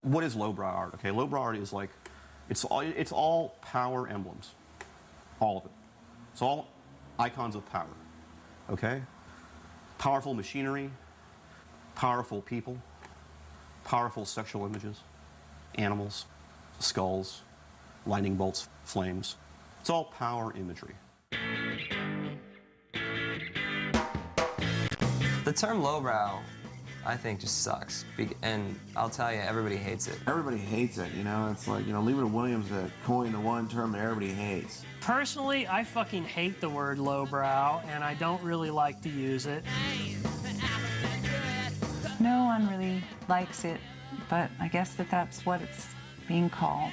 What is lowbrow art? Okay, lowbrow art is like, it's all power emblems. All of it. It's all icons of power. Okay? Powerful machinery, powerful people, powerful sexual images, animals, skulls, lightning bolts, flames. It's all power imagery. The term lowbrow, I think, just sucks. And I'll tell you, everybody hates it. Everybody hates it, you know? It's like, you know, Lever Williams coined the one term that everybody hates. Personally, I fucking hate the word lowbrow, and I don't really like to use it. No one really likes it, but I guess that's what it's being called.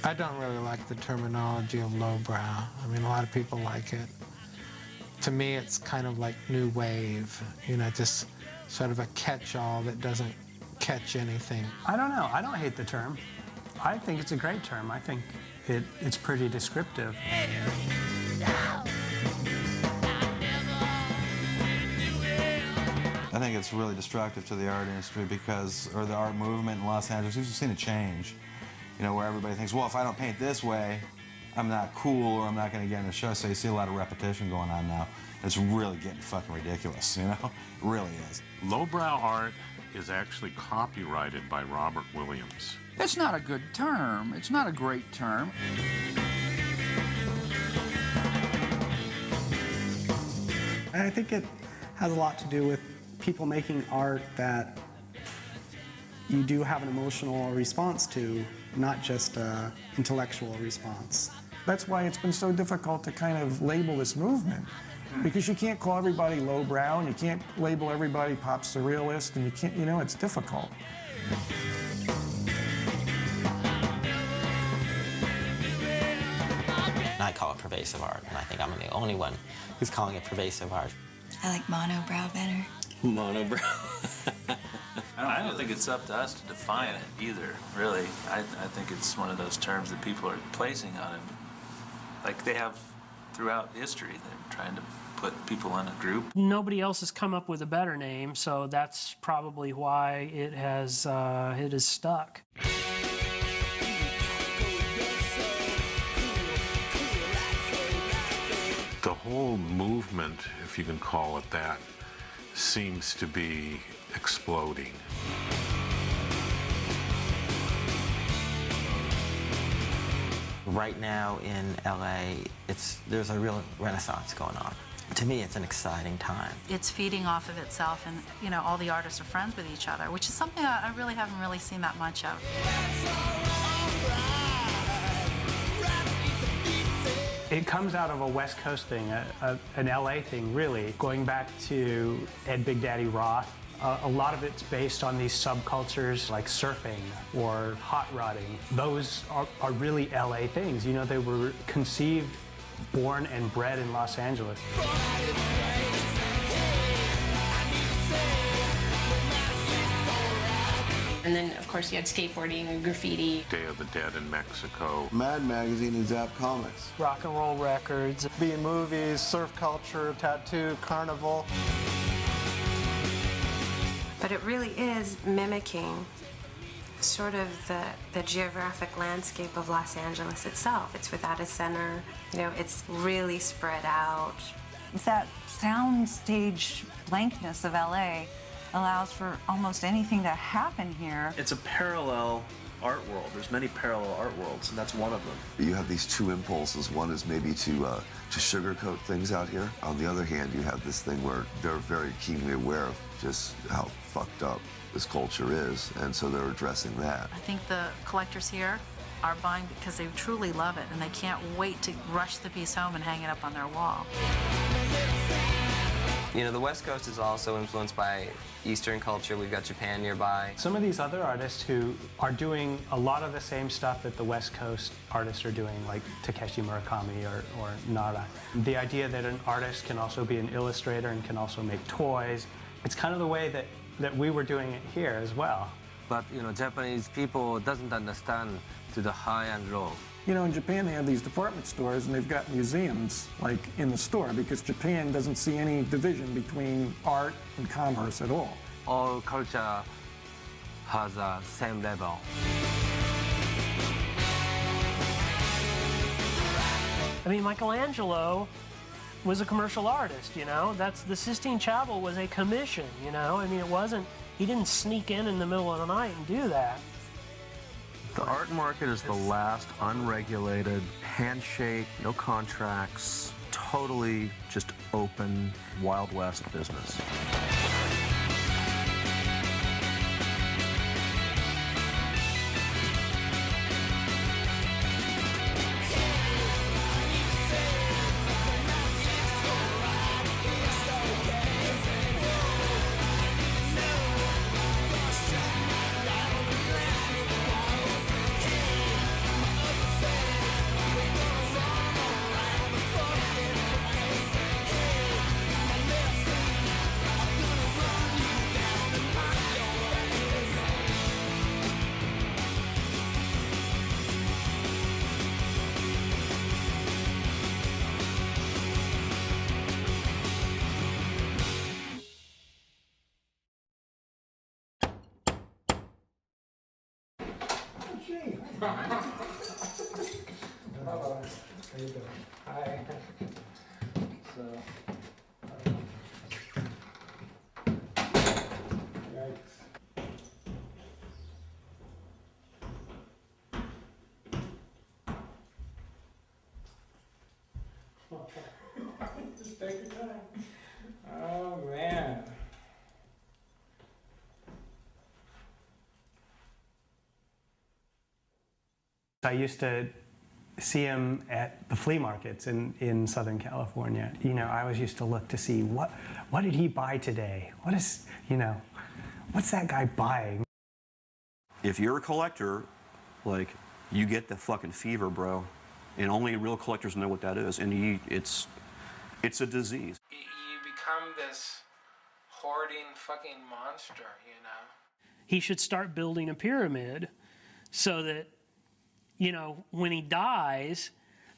I don't really like the terminology of lowbrow. I mean, a lot of people like it. To me, it's kind of like new wave, you know, just sort of a catch-all that doesn't catch anything. I don't know. I don't hate the term. I think it's a great term. I think it's pretty descriptive. I think it's really destructive to the art industry because, or the art movement in Los Angeles, we've seen a change. You know, where everybody thinks, well, if I don't paint this way, I'm not cool or I'm not going to get in the show. So you see a lot of repetition going on now. It's really getting fucking ridiculous, you know? It really is. Lowbrow art is actually copyrighted by Robert Williams. It's not a good term. It's not a great term. I think it has a lot to do with people making art that you do have an emotional response to, not just an intellectual response. That's why it's been so difficult to kind of label this movement, because you can't call everybody lowbrow and you can't label everybody pop surrealist, and you can't, you know, it's difficult. I call it pervasive art, and I think I'm the only one who's calling it pervasive art. I like monobrow better. Monobrow. I don't think it's up to us to define it either, really. I think it's one of those terms that people are placing on it, like they have throughout history. They're trying to put people in a group. Nobody else has come up with a better name, so that's probably why it is stuck. The whole movement, if you can call it that, seems to be exploding. Right now in LA, there's a real renaissance going on. To me, it's an exciting time. It's feeding off of itself, and you know, all the artists are friends with each other, which is something I really haven't really seen that much of. It comes out of a West Coast thing, an LA thing, really. Going back to Ed Big Daddy Roth, a lot of it's based on these subcultures like surfing or hot rodding. Those are really LA things. You know, they were conceived, born, and bred in Los Angeles. And then, of course, you had skateboarding and graffiti. Day of the Dead in Mexico. Mad Magazine and Zap Comics. Rock and roll records. B movies, surf culture, tattoo, carnival. But it really is mimicking sort of the geographic landscape of Los Angeles itself. It's without a center. You know, it's really spread out. It's that soundstage blankness of LA allows for almost anything to happen here. It's a parallel art world. There's many parallel art worlds, and that's one of them. You have these two impulses. One is maybe to sugarcoat things out here. On the other hand, you have this thing where they're very keenly aware of just how fucked up this culture is, and so they're addressing that. I think the collectors here are buying because they truly love it, and they can't wait to rush the piece home and hang it up on their wall. You know, the West Coast is also influenced by Eastern culture. We've got Japan nearby. Some of these other artists who are doing a lot of the same stuff that the West Coast artists are doing, like Takeshi Murakami or Nara. The idea that an artist can also be an illustrator and can also make toys, it's kind of the way that we were doing it here as well. But, you know, Japanese people doesn't understand to the high and low. You know, in Japan they have these department stores and they've got museums, like, in the store, because Japan doesn't see any division between art and commerce at all. All culture has a same level. I mean, Michelangelo was a commercial artist, you know? The Sistine Chapel was a commission, you know? I mean, it wasn't, he didn't sneak in the middle of the night and do that. The art market is the last unregulated, handshake, no contracts, totally just open, Wild West business. Hello. How you doing? Hi. So, yikes. Just take your time. Oh, man. I used to see him at the flea markets in Southern California. You know, I always used to look to see what did he buy today? What is, you know, what's that guy buying? If you're a collector, like, you get the fucking fever, bro. And only real collectors know what that is. And it's a disease. You become this hoarding fucking monster, you know? He should start building a pyramid so that, you know, when he dies,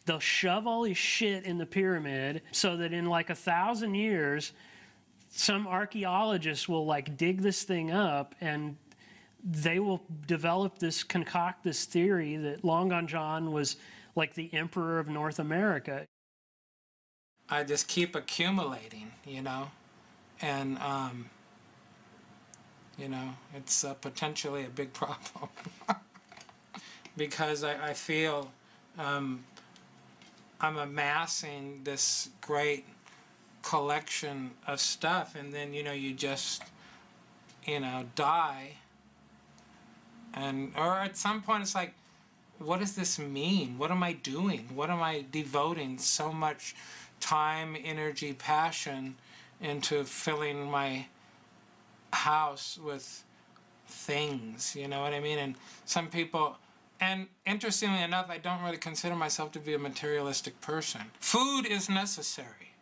they'll shove all his shit in the pyramid so that in like 1,000 years, some archaeologist will like dig this thing up and they will concoct this theory that Long Gone John was like the emperor of North America. I just keep accumulating, you know, and, you know, it's potentially a big problem. Because I feel I'm amassing this great collection of stuff, and then, you know, you just, you know, die. Or at some point it's like, what does this mean? What am I doing? What am I devoting so much time, energy, passion into filling my house with things, you know what I mean? And some people... And interestingly enough, I don't really consider myself to be a materialistic person. Food is necessary.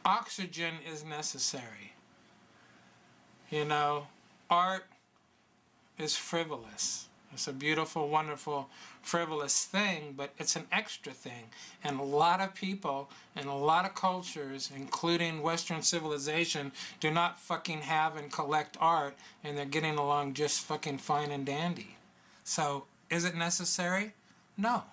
Oxygen is necessary. You know, art is frivolous. It's a beautiful, wonderful, frivolous thing, but it's an extra thing. And a lot of people and a lot of cultures, including Western civilization, do not fucking have and collect art, and they're getting along just fucking fine and dandy. So, is it necessary? No.